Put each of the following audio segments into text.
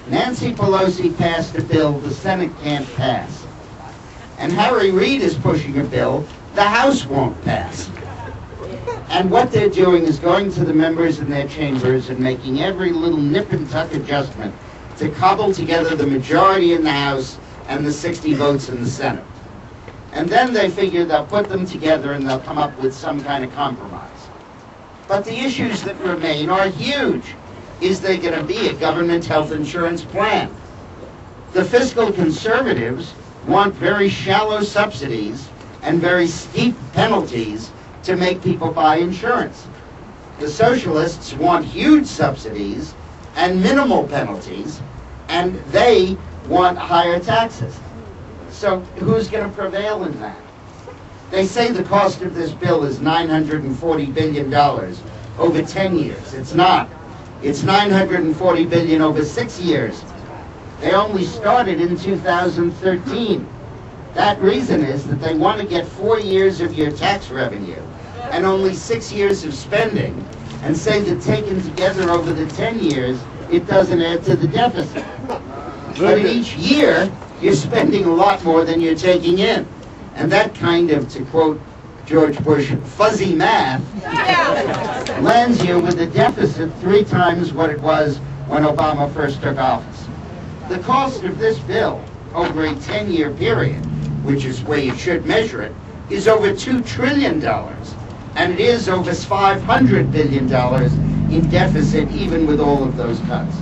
Nancy Pelosi passed a bill the Senate can't pass. And Harry Reid is pushing a bill the House won't pass. And what they're doing is going to the members in their chambers and making every little nip and tuck adjustment to cobble together the majority in the House and the 60 votes in the Senate. And then they figure they'll put them together and they'll come up with some kind of compromise. But the issues that remain are huge. Is there going to be a government health insurance plan? The fiscal conservatives want very shallow subsidies and very steep penalties to make people buy insurance. The socialists want huge subsidies and minimal penalties, and they want higher taxes. So who's going to prevail in that? They say the cost of this bill is $940 billion over 10 years. It's not. It's $940 billion over 6 years. They only started in 2013. That reason is that they want to get 4 years of your tax revenue and only 6 years of spending, and say that taken together over the 10 years, it doesn't add to the deficit. But in each year, you're spending a lot more than you're taking in. And that kind of, to quote George Bush, fuzzy math lands you with a deficit 3 times what it was when Obama first took office. The cost of this bill over a 10-year period, which is where you should measure it, is over $2 trillion. And it is over $500 billion in deficit, even with all of those cuts.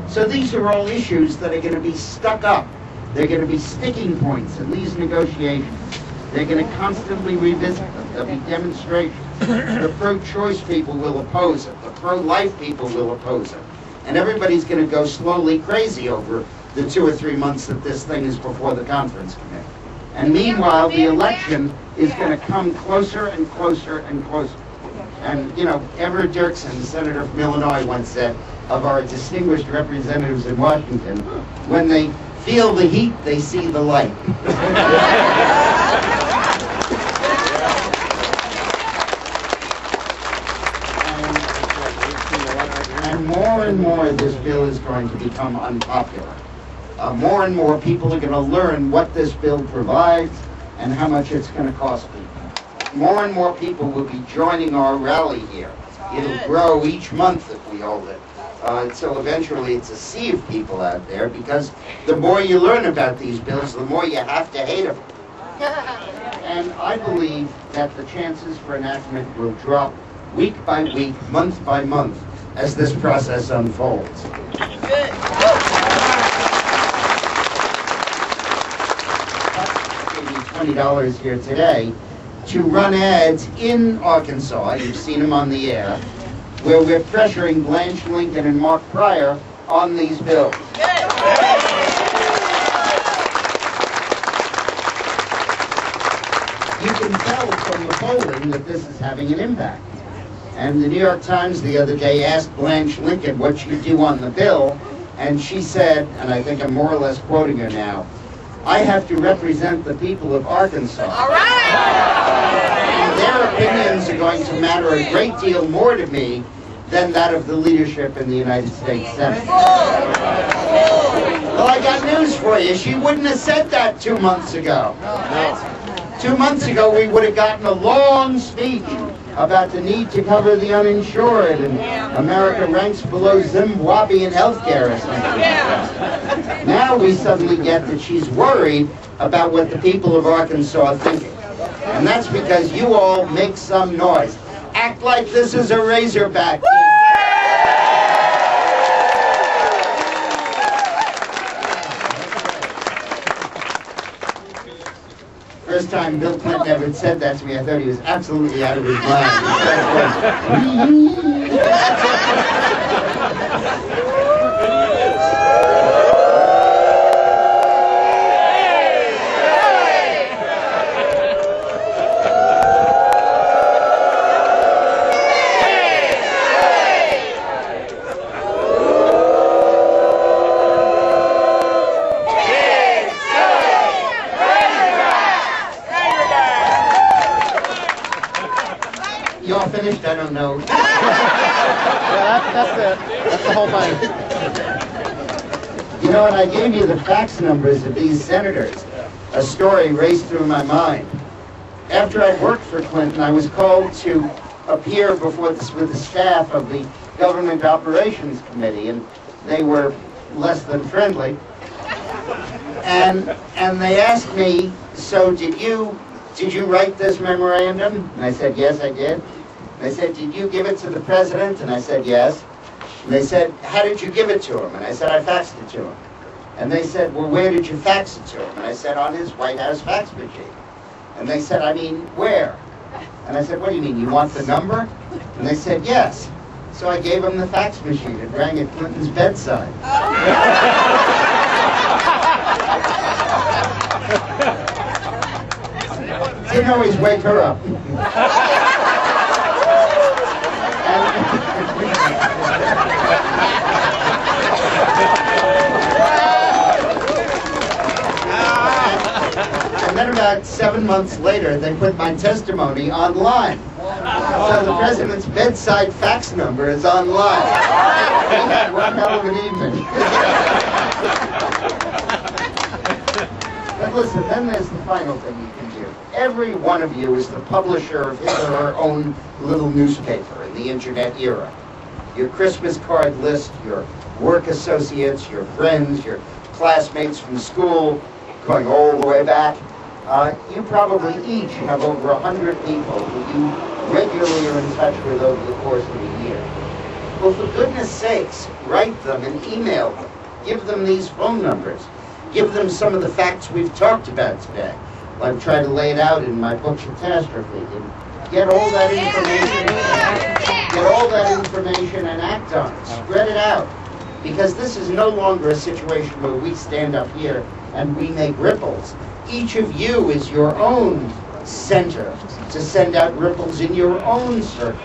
So these are all issues that are going to be stuck up. They're going to be sticking points in these negotiations. They're going to constantly revisit them. There'll be demonstrations. The pro-choice people will oppose it. The pro-life people will oppose it. And everybody's going to go slowly crazy over the 2 or 3 months that this thing is before the conference committee. And meanwhile, the election is going to come closer and closer and closer. And, you know, Everett Dirksen, the senator from Illinois, once said of our distinguished representatives in Washington, when they feel the heat, they see the light. More and more this bill is going to become unpopular. More and more people are going to learn what this bill provides and how much it's going to cost people. More and more people will be joining our rally here. It'll grow each month if we hold it, until eventually it's a sea of people out there, because the more you learn about these bills, the more you have to hate them. And I believe that the chances for enactment will drop week by week, month by month, as this process unfolds. Good. $20 here today to run ads in Arkansas, you've seen them on the air, where we're pressuring Blanche Lincoln and Mark Pryor on these bills. You can tell from the polling that this is having an impact. And the New York Times the other day asked Blanche Lincoln what she'd do on the bill, and she said, and I think I'm more or less quoting her now, "I have to represent the people of Arkansas. All right. And their opinions are going to matter a great deal more to me than that of the leadership in the United States Senate." Well, I got news for you. She wouldn't have said that 2 months ago. 2 months ago, we would have gotten a long speech about the need to cover the uninsured, and America ranks below Zimbabwe in healthcare or something. Now we suddenly get that she's worried about what the people of Arkansas are thinking. And that's because you all make some noise. Act like this is a Razorback team. First time Bill Clinton ever said that to me, I thought he was absolutely out of his mind. You all finished? I don't know. Yeah, that's it. That's the whole thing. You know, and I gave you the fax numbers of these senators. A story raced through my mind. After I worked for Clinton, I was called to appear before with the staff of the Government Operations Committee, and they were less than friendly. And they asked me, so did you write this memorandum? And I said, yes, I did. They said, did you give it to the president? And I said, yes. And they said, how did you give it to him? And I said, I faxed it to him. And they said, well, where did you fax it to him? And I said, on his White House fax machine. And they said, I mean, where? And I said, what do you mean, you want the number? And they said, yes. So I gave them the fax machine. It rang at Clinton's bedside. Didn't always wake her up. And then about 7 months later, they put my testimony online. So the president's bedside fax number is online. We had one hell of an evening. But listen, then there's the final thing you can do. Every one of you is the publisher of his or her own little newspaper in the internet era. Your Christmas card list, your work associates, your friends, your classmates from school, going all the way back. You probably each have over 100 people who you regularly are in touch with over the course of a year. Well, for goodness sakes, write them and email them. Give them these phone numbers. Give them some of the facts we've talked about today. I've tried to lay it out in my book, Catastrophe. And get all that information and act on it. Spread it out. Because this is no longer a situation where we stand up here and we make ripples. Each of you is your own center to send out ripples in your own circle.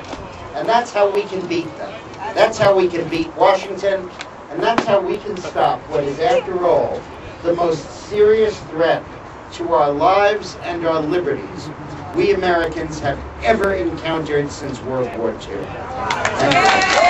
And that's how we can beat them. That's how we can beat Washington, and that's how we can stop what is, after all, the most serious threat to our lives and our liberties we Americans have ever encountered since World War II. Thank you.